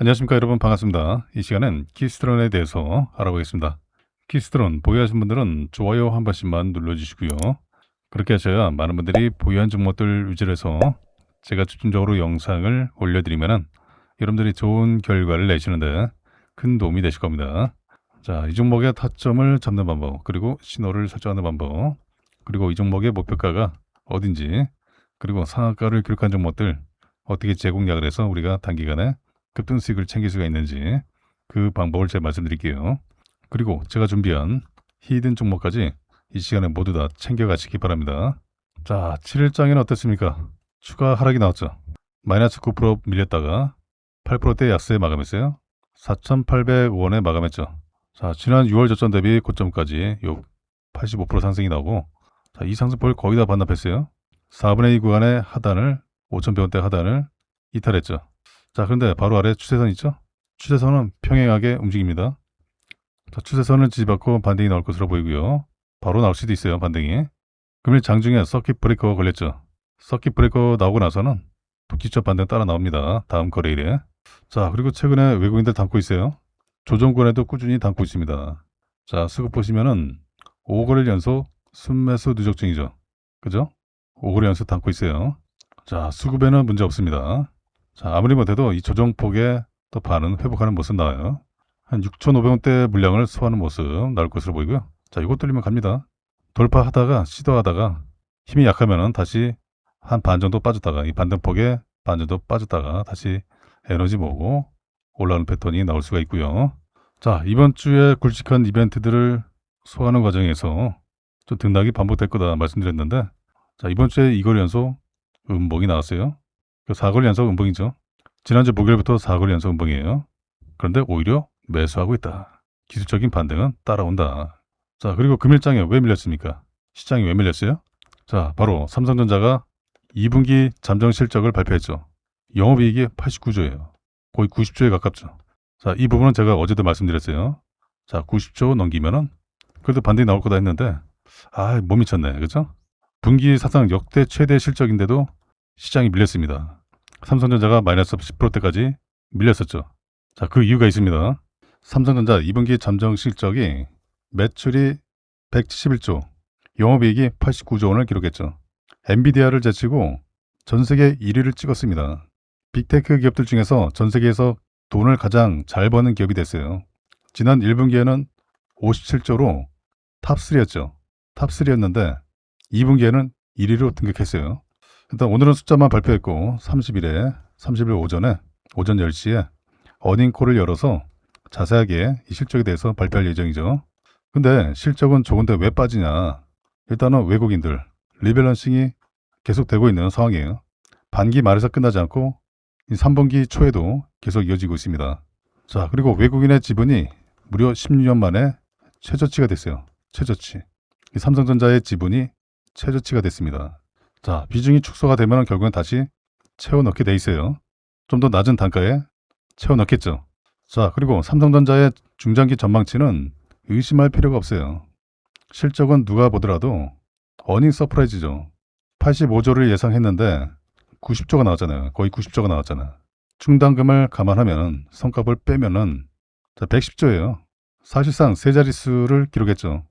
안녕하십니까 여러분, 반갑습니다. 이 시간은 키스트론에 대해서 알아보겠습니다. 키스트론 보유하신 분들은 좋아요 한 번씩만 눌러주시고요. 그렇게 하셔야 많은 분들이 보유한 종목들 위주로 해서 제가 집중적으로 영상을 올려드리면 여러분들이 좋은 결과를 내시는데 큰 도움이 되실 겁니다. 자, 이 종목의 타점을 잡는 방법, 그리고 신호를 설정하는 방법, 그리고 이 종목의 목표가가 어딘지, 그리고 상한가를 기록한 종목들 어떻게 재공략을 해서 우리가 단기간에 급등 수익을 챙길 수가 있는지 그 방법을 제가 말씀드릴게요. 그리고 제가 준비한 히든 종목까지 이 시간에 모두 다 챙겨가시기 바랍니다. 자, 7일장에는 어땠습니까? 추가 하락이 나왔죠. 마이너스 9% 밀렸다가 8%대 약세에 마감했어요. 4,800원에 마감했죠. 자, 지난 6월 저점 대비 고점까지 요 85% 상승이 나오고, 자, 이 상승폭을 거의 다 반납했어요. 4분의 2 구간의 하단을 5,100원대 하단을 이탈했죠. 자, 그런데 바로 아래 추세선 있죠? 추세선은 평행하게 움직입니다. 자, 추세선을 지지받고 반등이 나올 것으로 보이고요. 바로 나올 수도 있어요, 반등이. 금일 장중에 서킷 브레이커가 걸렸죠. 서킷 브레이커 나오고 나서는 독지적 반등 따라 나옵니다. 다음 거래일에. 자, 그리고 최근에 외국인들 담고 있어요. 조정권에도 꾸준히 담고 있습니다. 자, 수급 보시면은 5거래일 연속 순매수 누적 중이죠. 그죠? 5거래 연속 담고 있어요. 자, 수급에는 문제 없습니다. 자, 아무리 못해도 이 조정폭에 또 반은 회복하는 모습 나와요. 한 6,500원대 물량을 소화하는 모습 나올 것으로 보이고요. 자, 이것 뚫리면 갑니다. 돌파하다가 시도하다가 힘이 약하면은 다시 한 반 정도 빠졌다가 이 반등폭에 반 정도 빠졌다가 다시 에너지 모으고 올라오는 패턴이 나올 수가 있고요. 자, 이번 주에 굵직한 이벤트들을 소화하는 과정에서 좀 등락이 반복될 거다 말씀드렸는데, 자, 이번 주에 2거래 연속 음봉이 나왔어요. 4거래 연속 음봉이죠. 지난주 목요일부터 4거래 연속 음봉이에요. 그런데 오히려 매수하고 있다. 기술적인 반등은 따라온다. 자, 그리고 금일장에 왜 밀렸습니까? 시장이 왜 밀렸어요? 자, 바로 삼성전자가 2분기 잠정 실적을 발표했죠. 영업이익이 89조예요. 거의 90조에 가깝죠. 자, 이 부분은 제가 어제도 말씀드렸어요. 자, 90조 넘기면은 그래도 반등이 나올 거다 했는데, 못 미쳤네. 그죠? 분기 사상 역대 최대 실적인데도 시장이 밀렸습니다. 삼성전자가 마이너스 10%대까지 밀렸었죠. 자, 그 이유가 있습니다. 삼성전자 2분기 잠정 실적이 매출이 171조, 영업이익이 89조 원을 기록했죠. 엔비디아를 제치고 전 세계 1위를 찍었습니다. 빅테크 기업들 중에서 전 세계에서 돈을 가장 잘 버는 기업이 됐어요. 지난 1분기에는 57조로 탑3였죠. 탑3였는데 2분기에는 1위로 등극했어요. 일단 오늘은 숫자만 발표했고 30일 오전 10시에 어닝콜을 열어서 자세하게 이 실적에 대해서 발표할 예정이죠. 근데 실적은 좋은데 왜 빠지냐? 일단은 외국인들 리밸런싱이 계속되고 있는 상황이에요. 반기 말에서 끝나지 않고 3분기 초에도 계속 이어지고 있습니다. 자, 그리고 외국인의 지분이 무려 16년 만에 최저치가 됐어요. 최저치. 삼성전자의 지분이 최저치가 됐습니다. 자, 비중이 축소가 되면 결국엔 다시 채워 넣게 돼 있어요. 좀 더 낮은 단가에 채워 넣겠죠. 자, 그리고 삼성전자의 중장기 전망치는 의심할 필요가 없어요. 실적은 누가 보더라도 어닝 서프라이즈죠. 85조를 예상했는데 90조가 나왔잖아요. 거의 90조가 나왔잖아요. 충당금을 감안하면 성과를 빼면은 110조예요. 사실상 세 자릿수를 기록했죠.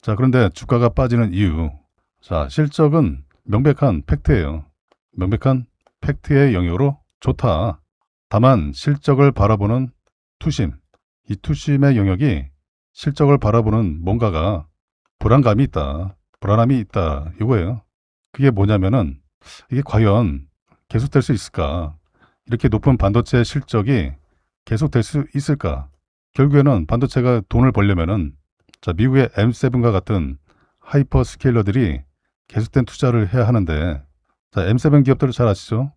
자, 그런데 주가가 빠지는 이유. 자, 실적은 명백한 팩트예요. 명백한 팩트의 영역으로 좋다. 다만 실적을 바라보는 투심, 이 투심의 영역이 실적을 바라보는 뭔가가 불안감이 있다. 불안함이 있다. 이거예요. 그게 뭐냐면은 이게 과연 계속될 수 있을까? 이렇게 높은 반도체 실적이 계속될 수 있을까? 결국에는 반도체가 돈을 벌려면은 자, 미국의 M7과 같은 하이퍼 스케일러들이 계속된 투자를 해야 하는데, 자, M7 기업들을 잘 아시죠?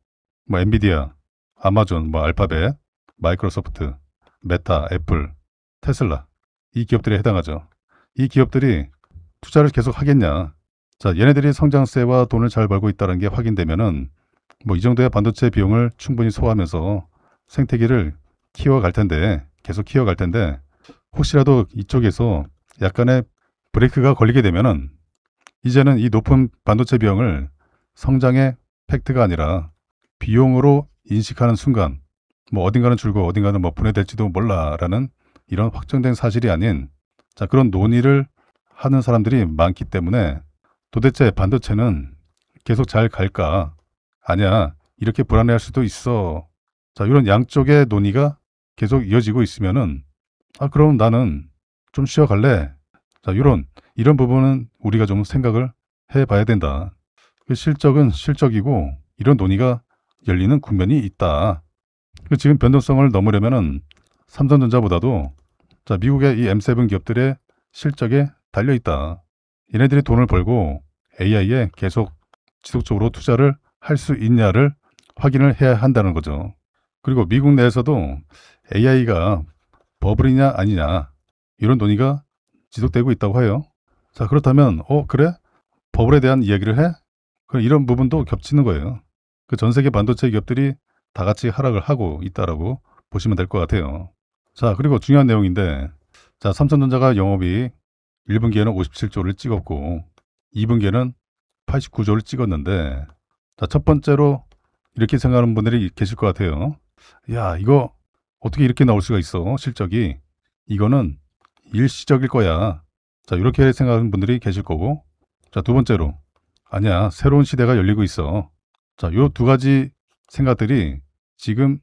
뭐 엔비디아, 아마존, 뭐 알파벳, 마이크로소프트, 메타, 애플, 테슬라, 이 기업들에 해당하죠. 이 기업들이 투자를 계속 하겠냐? 자, 얘네들이 성장세와 돈을 잘 벌고 있다는 게 확인되면은 뭐 이 정도의 반도체 비용을 충분히 소화하면서 생태계를 키워갈 텐데, 계속 키워갈 텐데, 혹시라도 이쪽에서 약간의 브레이크가 걸리게 되면은 이제는 이 높은 반도체 비용을 성장의 팩트가 아니라 비용으로 인식하는 순간 뭐 어딘가는 줄고 어딘가는 뭐 분해될지도 몰라라는 이런 확정된 사실이 아닌 자, 그런 논의를 하는 사람들이 많기 때문에 도대체 반도체는 계속 잘 갈까? 아니야. 이렇게 불안해할 수도 있어. 자, 이런 양쪽의 논의가 계속 이어지고 있으면은 그럼 나는 좀 쉬어갈래. 자, 이런 부분은 우리가 좀 생각을 해봐야 된다. 그 실적은 실적이고 이런 논의가 열리는 국면이 있다. 그 지금 변동성을 넘으려면은 삼성전자보다도 자, 미국의 이 M7 기업들의 실적에 달려 있다. 얘네들이 돈을 벌고 AI에 계속 지속적으로 투자를 할 수 있냐를 확인을 해야 한다는 거죠. 그리고 미국 내에서도 AI가 버블이냐 아니냐 이런 논의가 지속되고 있다고 해요. 자, 그렇다면 그래? 버블에 대한 이야기를 해? 그럼 이런 부분도 겹치는 거예요. 그 전 세계 반도체 기업들이 다 같이 하락을 하고 있다라고 보시면 될 것 같아요. 자, 그리고 중요한 내용인데 자, 삼성전자가 영업이익 1분기에는 57조를 찍었고 2분기에는 89조를 찍었는데 자, 첫 번째로 이렇게 생각하는 분들이 계실 것 같아요. 야, 이거 어떻게 이렇게 나올 수가 있어? 실적이. 이거는 일시적일 거야. 자, 이렇게 생각하는 분들이 계실 거고. 자, 두 번째로. 아니야, 새로운 시대가 열리고 있어. 자, 요 두 가지 생각들이 지금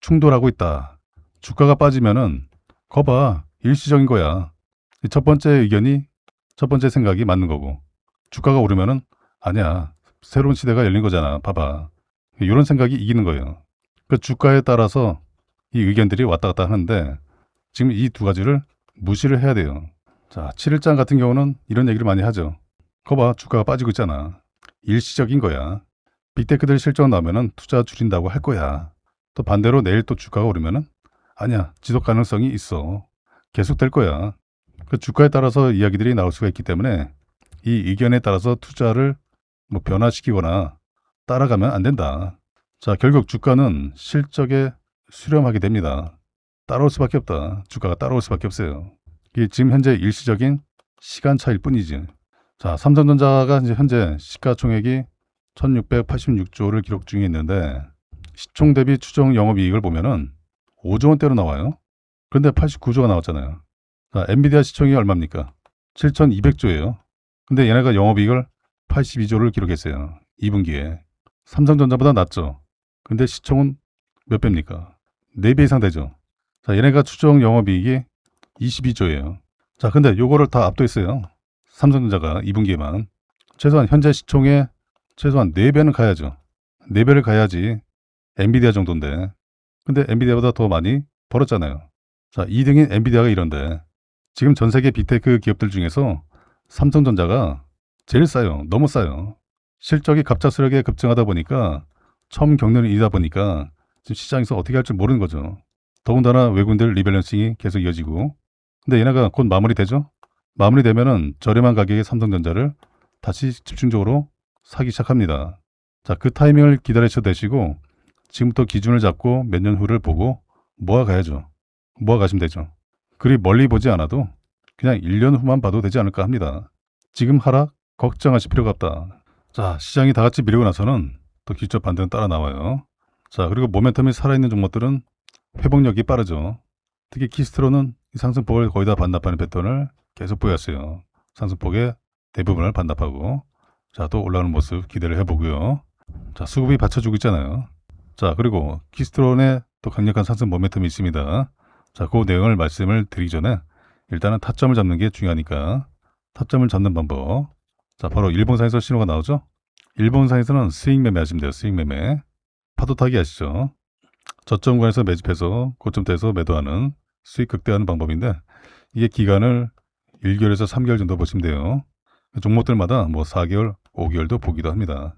충돌하고 있다. 주가가 빠지면은, 거봐, 일시적인 거야. 첫 번째 의견이, 첫 번째 생각이 맞는 거고. 주가가 오르면은, 아니야, 새로운 시대가 열린 거잖아. 봐봐. 이런 생각이 이기는 거예요. 그 주가에 따라서 이 의견들이 왔다 갔다 하는데 지금 이 두 가지를 무시를 해야 돼요. 자, 7일장 같은 경우는 이런 얘기를 많이 하죠. 거봐, 주가가 빠지고 있잖아. 일시적인 거야. 빅테크들 실적 나오면은 투자 줄인다고 할 거야. 또 반대로 내일 또 주가가 오르면은 아니야, 지속 가능성이 있어. 계속 될 거야. 그 주가에 따라서 이야기들이 나올 수가 있기 때문에 이 의견에 따라서 투자를 뭐 변화시키거나 따라가면 안 된다. 자, 결국 주가는 실적에 수렴하게 됩니다. 따라올 수밖에 없다. 주가가 따라올 수밖에 없어요. 이게 지금 현재 일시적인 시간 차일 뿐이지. 자, 삼성전자가 이제 현재 시가총액이 1686조를 기록 중에 있는데 시총 대비 추정 영업이익을 보면은 5조 원대로 나와요. 그런데 89조가 나왔잖아요. 자, 엔비디아 시총이 얼마입니까? 7200조예요. 근데 얘네가 영업이익을 82조를 기록했어요. 2분기에. 삼성전자보다 낮죠. 근데 시총은 몇 배입니까? 4배 이상 되죠. 자, 얘네가 추정 영업이익이 22조예요. 자, 근데 요거를 다 압도했어요. 삼성전자가 2분기에만. 최소한 현재 시총에 최소한 4배는 가야죠. 4배를 가야지 엔비디아 정도인데. 근데 엔비디아보다 더 많이 벌었잖아요. 자, 2등인 엔비디아가 이런데 지금 전 세계 빅테크 기업들 중에서 삼성전자가 제일 싸요. 너무 싸요. 실적이 갑작스럽게 급증하다 보니까 처음 겪는 일이다 보니까 지금 시장에서 어떻게 할 줄 모르는 거죠. 더군다나 외국인들 리밸런싱이 계속 이어지고 근데 얘네가 곧 마무리되죠? 마무리되면은 저렴한 가격의 삼성전자를 다시 집중적으로 사기 시작합니다. 자, 그 타이밍을 기다리셔도 되시고 지금부터 기준을 잡고 몇 년 후를 보고 모아가야죠. 모아가시면 되죠. 그리 멀리 보지 않아도 그냥 1년 후만 봐도 되지 않을까 합니다. 지금 하락 걱정하실 필요가 없다. 자, 시장이 다 같이 밀리고 나서는 또 기초 반등 따라 나와요. 자, 그리고 모멘텀이 살아있는 종목들은 회복력이 빠르죠. 특히 키스트로는 이 상승폭을 거의 다 반납하는 패턴을 계속 보였어요. 상승폭의 대부분을 반납하고 자, 또 올라가는 모습 기대를 해보고요. 자, 수급이 받쳐주고 있잖아요. 자, 그리고 키스트론의 또 강력한 상승 모멘텀이 있습니다. 자, 그 내용을 말씀을 드리기 전에 일단은 타점을 잡는 게 중요하니까 타점을 잡는 방법. 자, 바로 일봉상에서 신호가 나오죠? 일봉상에서는 스윙 매매 하시면 돼요. 스윙 매매. 파도 타기 아시죠? 저점 구간에서 매집해서 고점대에서 매도하는 수익 극대화하는 방법인데 이게 기간을 1개월에서 3개월 정도 보시면 돼요. 종목들마다 뭐 4개월, 5개월도 보기도 합니다.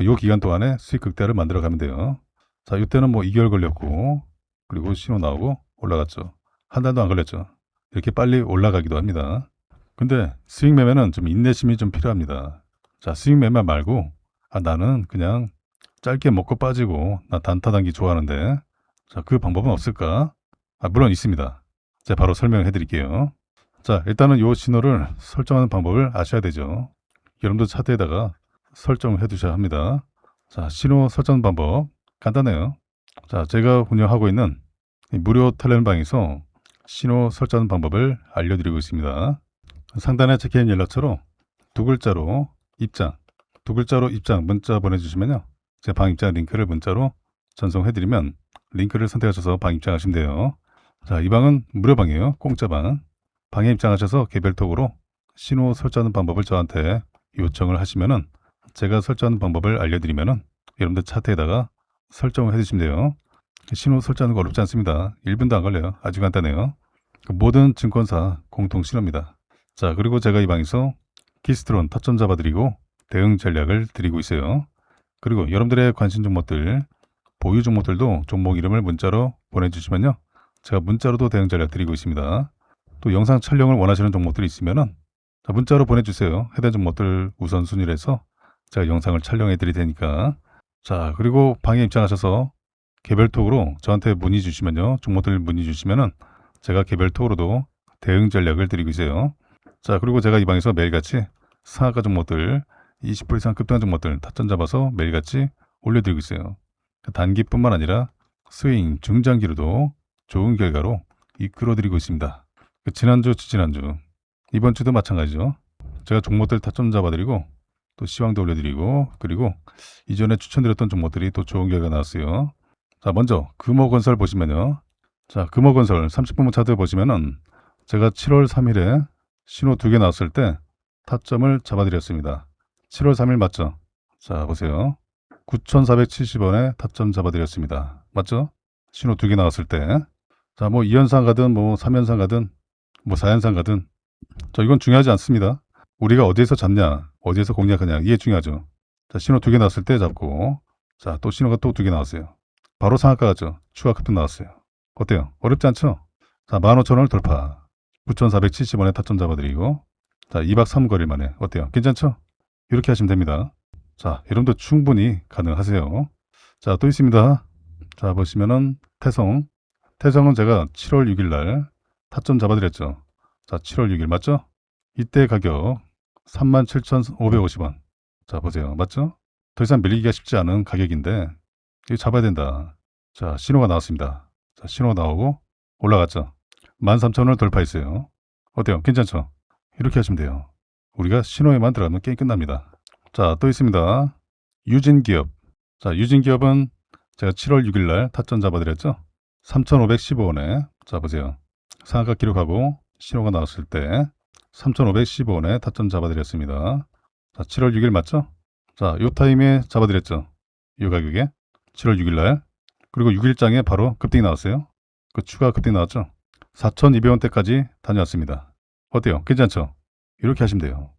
이 기간 동안에 수익 극대화를 만들어 가면 돼요. 자, 이때는 뭐 2개월 걸렸고 그리고 신호 나오고 올라갔죠. 한 달도 안 걸렸죠. 이렇게 빨리 올라가기도 합니다. 근데 스윙 매매는 좀 인내심이 좀 필요합니다. 자, 스윙 매매 말고 나는 그냥 짧게 먹고 빠지고 나 단타 단기 좋아하는데 자, 그 방법은 없을까? 물론 있습니다. 제가 바로 설명해 드릴게요. 자, 일단은 이 신호를 설정하는 방법을 아셔야 되죠. 여러분도 차트에다가 설정을 해 두셔야 합니다. 자, 신호 설정 방법 간단해요. 자, 제가 운영하고 있는 이 무료 텔레방에서 신호 설정 방법을 알려드리고 있습니다. 상단에 적혀있는 연락처로 두 글자로 입장, 두 글자로 입장 문자 보내주시면요. 제 방 입장 링크를 문자로 전송해드리면 링크를 선택하셔서 방 입장하시면 돼요. 자, 이 방은 무료방이에요. 공짜방. 방에 입장하셔서 개별톡으로 신호 설정하는 방법을 저한테 요청을 하시면은 제가 설정하는 방법을 알려드리면은 여러분들 차트에다가 설정을 해주시면 돼요. 신호 설정하는 거 어렵지 않습니다. 1분도 안 걸려요. 아주 간단해요. 모든 증권사 공통 신호입니다. 자, 그리고 제가 이 방에서 키스트론 타점 잡아드리고 대응 전략을 드리고 있어요. 그리고 여러분들의 관심 종목들, 보유 종목들도 종목 이름을 문자로 보내주시면요. 제가 문자로도 대응 전략 드리고 있습니다. 또 영상 촬영을 원하시는 종목들이 있으면은 문자로 보내주세요. 해당 종목들 우선순위로 해서 제가 영상을 촬영해 드릴 테니까. 자, 그리고 방에 입장하셔서 개별톡으로 저한테 문의 주시면요. 종목들 문의 주시면은 제가 개별톡으로도 대응 전략을 드리고 있어요. 자, 그리고 제가 이 방에서 매일같이 상한가 종목들 20% 이상 급등한 종목들 타점 잡아서 매일같이 올려드리고 있어요. 단기뿐만 아니라 스윙 중장기로도 좋은 결과로 이끌어드리고 있습니다. 지난주, 지난주, 이번 주도 마찬가지죠. 제가 종목들 타점 잡아드리고 또 시황도 올려드리고 그리고 이전에 추천드렸던 종목들이 또 좋은 결과 나왔어요. 자, 먼저 금호건설 보시면요. 자, 금호건설 30분봉 차트 보시면은 제가 7월 3일에 신호 2개 나왔을 때 타점을 잡아드렸습니다. 7월 3일 맞죠? 자, 보세요. 9,470원에 타점 잡아드렸습니다. 맞죠? 신호 2개 나왔을 때. 자, 뭐 2연상 가든 뭐 3연상 가든 뭐 4연상 가든 자, 이건 중요하지 않습니다. 우리가 어디에서 잡냐, 어디에서 공략하냐 이게 중요하죠. 자, 신호 2개 나왔을 때 잡고 자, 또 신호가 또 2개 나왔어요. 바로 상한가 같죠? 추가 급등 나왔어요. 어때요? 어렵지 않죠? 자, 15,000원을 돌파. 9,470원에 타점 잡아드리고 자, 2박 3거리 만에 어때요? 괜찮죠? 이렇게 하시면 됩니다. 자, 여러분도 충분히 가능하세요. 자, 또 있습니다. 자, 보시면은 태성은 제가 7월 6일 날 타점 잡아드렸죠. 자, 7월 6일 맞죠? 이때 가격 37,550원. 자, 보세요. 맞죠? 더 이상 밀리기가 쉽지 않은 가격인데 이거 잡아야 된다. 자, 신호가 나왔습니다. 자, 신호가 나오고 올라갔죠. 13,000원을 돌파했어요. 어때요? 괜찮죠? 이렇게 하시면 돼요. 우리가 신호에만 들어가면 게임 끝납니다. 자, 또 있습니다. 유진기업. 자, 유진기업은 제가 7월 6일 날 타점 잡아드렸죠. 3,515원에 자, 보세요. 상한가 기록하고 신호가 나왔을 때 3,515원에 타점 잡아드렸습니다. 자, 7월 6일 맞죠? 자, 요 타임에 잡아드렸죠. 요 가격에 7월 6일 날. 그리고 6일장에 바로 급등이 나왔어요. 그 추가 급등이 나왔죠. 4,200원대까지 다녀왔습니다. 어때요? 괜찮죠? 이렇게 하시면 돼요.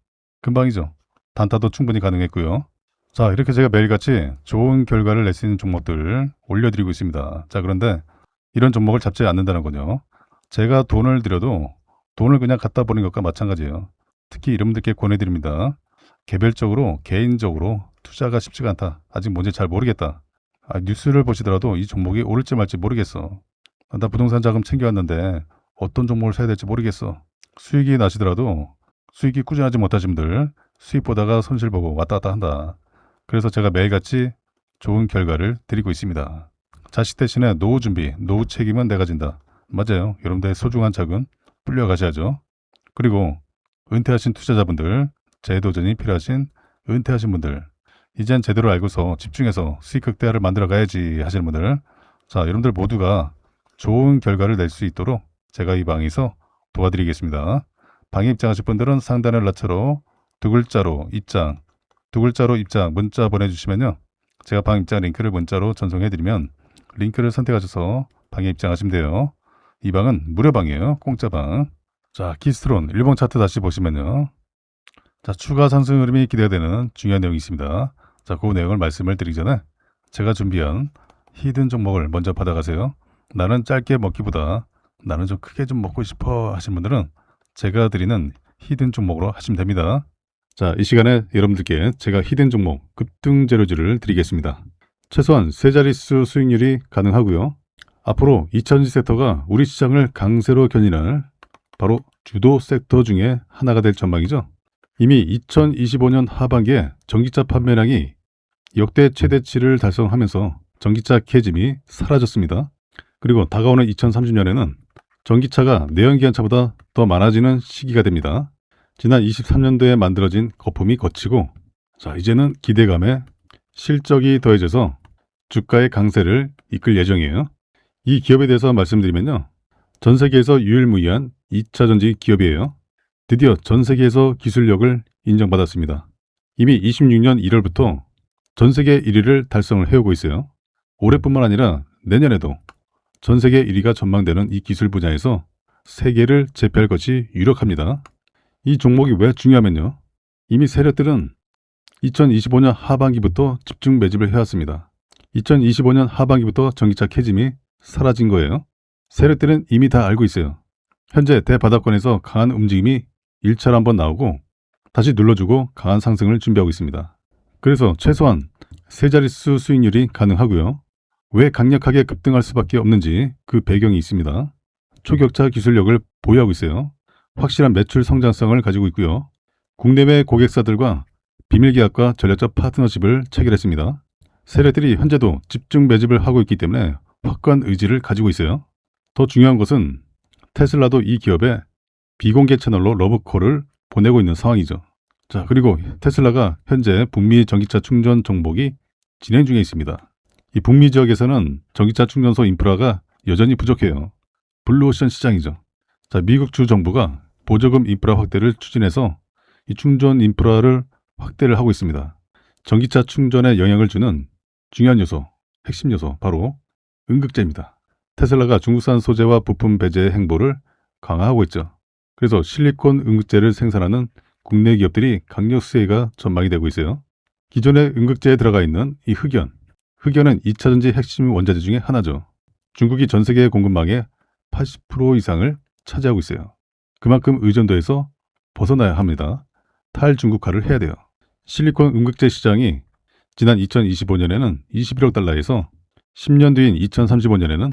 금방이죠. 단타도 충분히 가능했고요. 자, 이렇게 제가 매일같이 좋은 결과를 낼 수 있는 종목들 올려드리고 있습니다. 자, 그런데 이런 종목을 잡지 않는다는 거죠. 제가 돈을 들여도 돈을 그냥 갖다 버린 것과 마찬가지예요. 특히 여러분들께 권해드립니다. 개별적으로 개인적으로 투자가 쉽지가 않다. 아직 뭔지 잘 모르겠다. 뉴스를 보시더라도 이 종목이 오를지 말지 모르겠어. 나 부동산 자금 챙겨왔는데 어떤 종목을 사야 될지 모르겠어. 수익이 나시더라도 수익이 꾸준하지 못하신 분들 수익 보다가 손실 보고 왔다 갔다 한다. 그래서 제가 매일같이 좋은 결과를 드리고 있습니다. 자식 대신에 노후 준비, 노후 책임은 내가 진다. 맞아요. 여러분들의 소중한 자금 불려가셔야죠. 그리고 은퇴하신 투자자분들, 재도전이 필요하신 은퇴하신 분들, 이젠 제대로 알고서 집중해서 수익 극대화를 만들어 가야지 하시는 분들, 자, 여러분들 모두가 좋은 결과를 낼 수 있도록 제가 이 방에서 도와드리겠습니다. 방에 입장하실 분들은 상단의 연락처로 두 글자로 입장 문자 보내주시면요. 제가 방 입장 링크를 문자로 전송해드리면 링크를 선택하셔서 방에 입장하시면 돼요. 이 방은 무료방이에요. 공짜방. 자, 키스트론 일봉 차트 다시 보시면요. 자, 추가 상승 흐름이 기대되는 중요한 내용이 있습니다. 자, 그 내용을 말씀을 드리기 전에 제가 준비한 히든 종목을 먼저 받아가세요. 나는 짧게 먹기보다 나는 좀 크게 좀 먹고 싶어 하신 분들은 제가 드리는 히든 종목으로 하시면 됩니다. 자, 이 시간에 여러분들께 제가 히든 종목 급등 재료주를 드리겠습니다. 최소한 세 자릿수 수익률이 가능하고요. 앞으로 2000지 섹터가 우리 시장을 강세로 견인할 바로 주도 섹터 중에 하나가 될 전망이죠. 이미 2025년 하반기에 전기차 판매량이 역대 최대치를 달성하면서 전기차 캐즘이 사라졌습니다. 그리고 다가오는 2030년에는 전기차가 내연기관차보다 더 많아지는 시기가 됩니다. 지난 23년도에 만들어진 거품이 거치고 자, 이제는 기대감에 실적이 더해져서 주가의 강세를 이끌 예정이에요. 이 기업에 대해서 말씀드리면요. 전 세계에서 유일무이한 2차 전지 기업이에요. 드디어 전 세계에서 기술력을 인정받았습니다. 이미 26년 1월부터 전 세계 1위를 달성을 해오고 있어요. 올해뿐만 아니라 내년에도 전 세계 1위가 전망되는 이 기술 분야에서 세계를 제패할 것이 유력합니다. 이 종목이 왜 중요하면요. 이미 세력들은 2025년 하반기부터 집중 매집을 해왔습니다. 2025년 하반기부터 전기차 캐즘이 사라진 거예요. 세력들은 이미 다 알고 있어요. 현재 대바닥권에서 강한 움직임이 1차로 한번 나오고 다시 눌러주고 강한 상승을 준비하고 있습니다. 그래서 최소한 세 자릿수 수익률이 가능하고요. 왜 강력하게 급등할 수밖에 없는지 그 배경이 있습니다. 초격차 기술력을 보유하고 있어요. 확실한 매출 성장성을 가지고 있고요. 국내외 고객사들과 비밀계약과 전략적 파트너십을 체결했습니다. 세력들이 현재도 집중 매집을 하고 있기 때문에 확고한 의지를 가지고 있어요. 더 중요한 것은 테슬라도 이 기업에 비공개 채널로 러브콜을 보내고 있는 상황이죠. 자, 그리고 테슬라가 현재 북미 전기차 충전 정복이 진행 중에 있습니다. 이 북미 지역에서는 전기차 충전소 인프라가 여전히 부족해요. 블루오션 시장이죠. 자, 미국 주 정부가 보조금 인프라 확대를 추진해서 이 충전 인프라를 확대를 하고 있습니다. 전기차 충전에 영향을 주는 중요한 요소, 핵심 요소, 바로 음극재입니다. 테슬라가 중국산 소재와 부품 배제 행보를 강화하고 있죠. 그래서 실리콘 음극재를 생산하는 국내 기업들이 강력 수혜가 전망이 되고 있어요. 기존의 음극재에 들어가 있는 이 흑연, 흑연은 2차전지 핵심 원자재 중에 하나죠. 중국이 전 세계 공급망의 80% 이상을 차지하고 있어요. 그만큼 의존도에서 벗어나야 합니다. 탈중국화를 해야 돼요. 실리콘 음극재 시장이 지난 2025년에는 21억 달러에서 10년 뒤인 2035년에는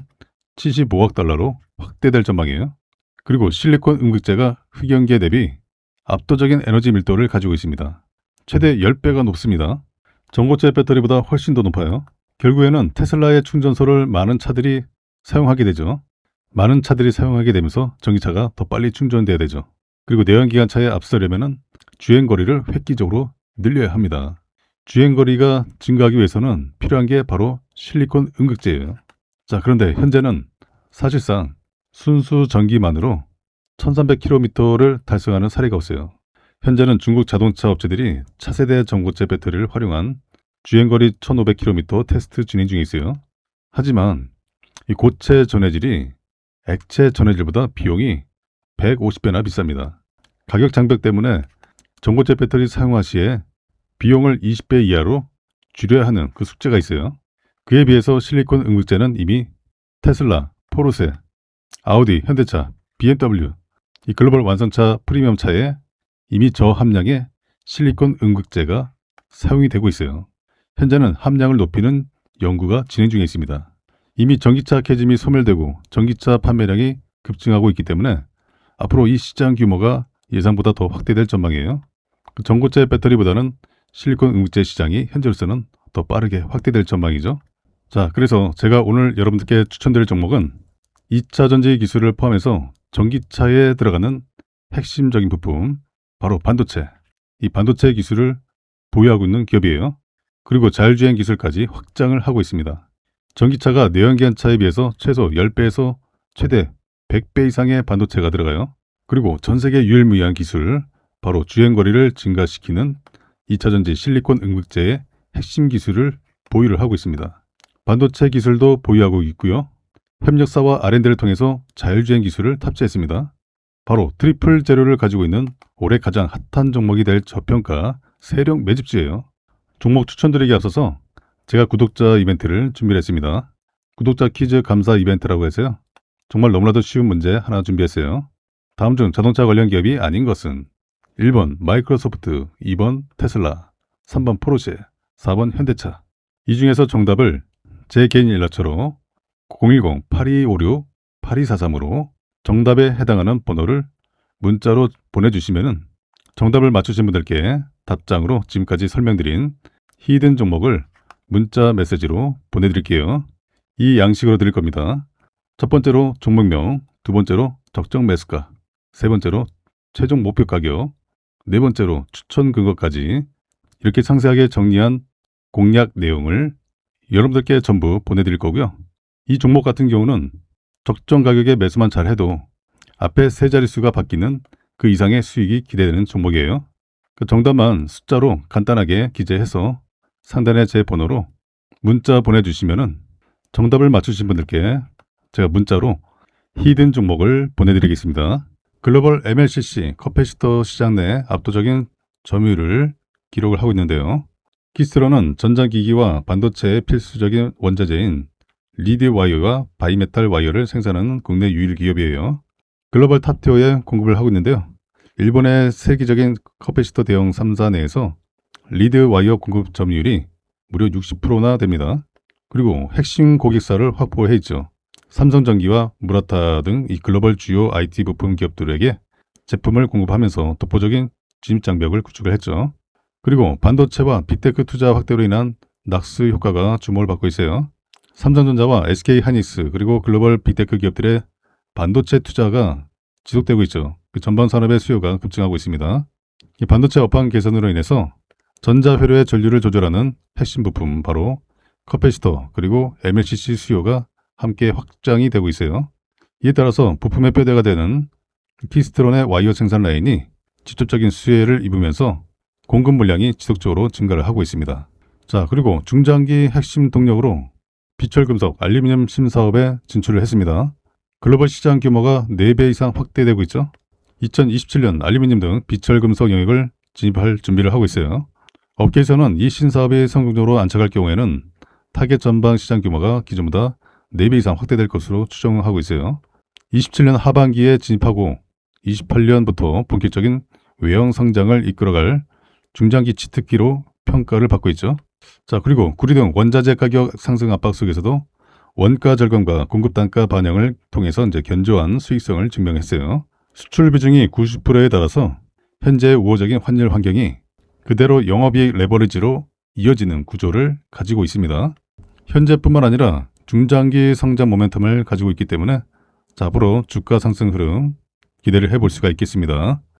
75억 달러로 확대될 전망이에요. 그리고 실리콘 음극재가 흑연계 대비 압도적인 에너지 밀도를 가지고 있습니다. 최대 10배가 높습니다. 전고체 배터리보다 훨씬 더 높아요. 결국에는 테슬라의 충전소를 많은 차들이 사용하게 되죠. 많은 차들이 사용하게 되면서 전기차가 더 빨리 충전돼야 되죠. 그리고 내연기관차에 앞서려면 주행거리를 획기적으로 늘려야 합니다. 주행거리가 증가하기 위해서는 필요한 게 바로 실리콘 음극재예요. 자, 그런데 현재는 사실상 순수 전기만으로 1300km를 달성하는 사례가 없어요. 현재는 중국 자동차 업체들이 차세대 전고체 배터리를 활용한 주행거리 1500km 테스트 진행 중에 있어요. 하지만 이 고체 전해질이 액체 전해질보다 비용이 150배나 비쌉니다. 가격 장벽 때문에 전고체 배터리 사용화 시에 비용을 20배 이하로 줄여야 하는 그 숙제가 있어요. 그에 비해서 실리콘 음극재는 이미 테슬라, 포르쉐, 아우디, 현대차, BMW, 이 글로벌 완성차 프리미엄 차에 이미 저함량의 실리콘 음극재가 사용이 되고 있어요. 현재는 함량을 높이는 연구가 진행 중에 있습니다. 이미 전기차 캐즘이 소멸되고 전기차 판매량이 급증하고 있기 때문에 앞으로 이 시장 규모가 예상보다 더 확대될 전망이에요. 전고체 배터리보다는 실리콘 음극재 시장이 현재로서는 더 빠르게 확대될 전망이죠. 자, 그래서 제가 오늘 여러분들께 추천드릴 종목은 2차 전지 기술을 포함해서 전기차에 들어가는 핵심적인 부품, 바로 반도체. 이 반도체 기술을 보유하고 있는 기업이에요. 그리고 자율주행 기술까지 확장을 하고 있습니다. 전기차가 내연기관차에 비해서 최소 10배에서 최대 100배 이상의 반도체가 들어가요. 그리고 전 세계 유일무이한 기술, 바로 주행거리를 증가시키는 2차전지 실리콘 음극재의 핵심 기술을 보유를 하고 있습니다. 반도체 기술도 보유하고 있고요. 협력사와 R&D를 통해서 자율주행 기술을 탑재했습니다. 바로 트리플 재료를 가지고 있는 올해 가장 핫한 종목이 될 저평가 세력 매집주예요. 종목 추천드리기 앞서서 제가 구독자 이벤트를 준비를 했습니다. 구독자 퀴즈 감사 이벤트라고 해서요. 정말 너무나도 쉬운 문제 하나 준비했어요. 다음 중 자동차 관련 기업이 아닌 것은 1번 마이크로소프트, 2번 테슬라, 3번 포르쉐, 4번 현대차. 이 중에서 정답을 제 개인 연락처로 010-8256-8243으로 정답에 해당하는 번호를 문자로 보내주시면 정답을 맞추신 분들께 답장으로 지금까지 설명드린 히든 종목을 문자 메시지로 보내드릴게요. 이 양식으로 드릴 겁니다. 첫 번째로 종목명, 두 번째로 적정 매수가, 세 번째로 최종 목표 가격, 네 번째로 추천 근거까지 이렇게 상세하게 정리한 공략 내용을 여러분들께 전부 보내드릴 거고요. 이 종목 같은 경우는 적정 가격에 매수만 잘해도 앞에 세 자릿수가 바뀌는 그 이상의 수익이 기대되는 종목이에요. 그 정답만 숫자로 간단하게 기재해서 상단에 제 번호로 문자 보내주시면은 정답을 맞추신 분들께 제가 문자로 히든 종목을 보내드리겠습니다. 글로벌 MLCC 커패시터 시장 내 압도적인 점유율을 기록을 하고 있는데요. 키스트론은 전자기기와 반도체의 필수적인 원자재인 리드 와이어와 바이메탈 와이어를 생산하는 국내 유일 기업이에요. 글로벌 탑티어에 공급을 하고 있는데요. 일본의 세계적인 커패시터 대형 3사 내에서 리드 와이어 공급 점유율이 무려 60%나 됩니다. 그리고 핵심 고객사를 확보해 있죠. 삼성전기와 무라타 등 이 글로벌 주요 IT 부품 기업들에게 제품을 공급하면서 독보적인 진입 장벽을 구축을 했죠. 그리고 반도체와 빅테크 투자 확대로 인한 낙수 효과가 주목을 받고 있어요. 삼성전자와 SK하이닉스 그리고 글로벌 빅테크 기업들의 반도체 투자가 지속되고 있죠. 그 전반 산업의 수요가 급증하고 있습니다. 이 반도체 업황 개선으로 인해서 전자회로의 전류를 조절하는 핵심 부품 바로 커패시터 그리고 MLCC 수요가 함께 확장이 되고 있어요. 이에 따라서 부품의 뼈대가 되는 키스트론의 와이어 생산 라인이 직접적인 수혜를 입으면서 공급 물량이 지속적으로 증가를 하고 있습니다. 자, 그리고 중장기 핵심 동력으로 비철금속, 알루미늄 신사업에 진출을 했습니다. 글로벌 시장 규모가 4배 이상 확대되고 있죠. 2027년 알루미늄 등 비철금속 영역을 진입할 준비를 하고 있어요. 업계에서는 이 신사업이 성공적으로 안착할 경우에는 타겟 전방 시장 규모가 기존보다 4배 이상 확대될 것으로 추정하고 있어요. 27년 하반기에 진입하고 28년부터 본격적인 외형 성장을 이끌어갈 중장기 치트키로 평가를 받고 있죠. 자, 그리고 구리 등 원자재 가격 상승 압박 속에서도 원가 절감과 공급 단가 반영을 통해서 이제 견조한 수익성을 증명했어요. 수출 비중이 90%에 달아서 현재 우호적인 환율 환경이 그대로 영업이익 레버리지로 이어지는 구조를 가지고 있습니다. 현재뿐만 아니라 중장기 성장 모멘텀을 가지고 있기 때문에 자, 앞으로 주가 상승 흐름 기대를 해볼 수가 있겠습니다.